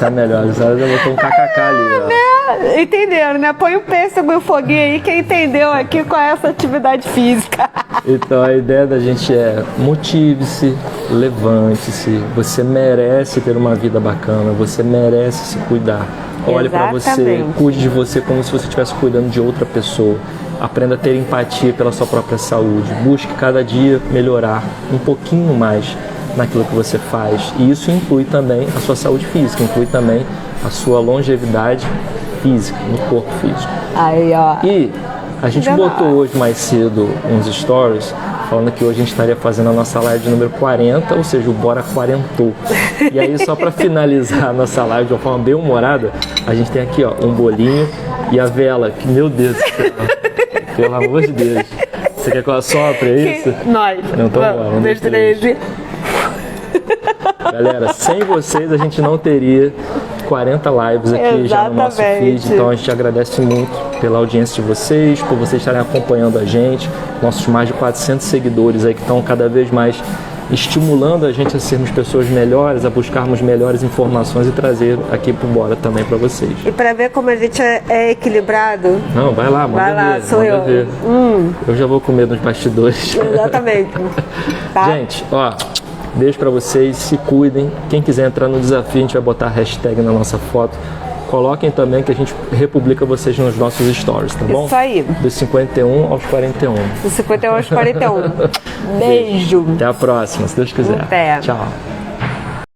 melhor, eu vou ter um kkk ali, ó. Entenderam, né? Põe o pêssego e o foguinho aí, quem entendeu aqui qual é essa atividade física. Então a ideia da gente é motive-se, levante-se, você merece ter uma vida bacana, você merece se cuidar. Olhe para você, cuide de você como se você estivesse cuidando de outra pessoa. Aprenda a ter empatia pela sua própria saúde. Busque cada dia melhorar um pouquinho mais naquilo que você faz. E isso inclui também a sua saúde física, inclui também a sua longevidade física, no corpo físico. Aí, ó. E a gente botou hoje mais cedo uns stories falando que hoje a gente estaria fazendo a nossa live de número 40, ou seja, o Bora Quarentou. E aí, só para finalizar a nossa live de uma forma bem humorada, a gente tem aqui, ó, um bolinho e a vela, que, meu Deus do céu, pelo amor de Deus. Você quer que eu assopre, é isso? Nós. Não, então bora. 1, 2, 3 e... Galera, sem vocês a gente não teria 40 lives aqui já no nosso feed, então a gente agradece muito pela audiência de vocês, por vocês estarem acompanhando a gente, nossos mais de 400 seguidores aí que estão cada vez mais estimulando a gente a sermos pessoas melhores, a buscarmos melhores informações e trazer aqui pro Bora também para vocês. E para ver como a gente é equilibrado. Não, vai lá, manda vai lá, ver, sou manda eu. ver. Eu já vou comer nos bastidores. Exatamente. Tá? Gente, ó, beijo para vocês, se cuidem. Quem quiser entrar no desafio, a gente vai botar a hashtag na nossa foto. Coloquem também que a gente republica vocês nos nossos stories, tá bom? Isso aí. Dos 51 aos 41. Dos 51 aos 41. Beijo. Até a próxima, se Deus quiser. Até. Tchau.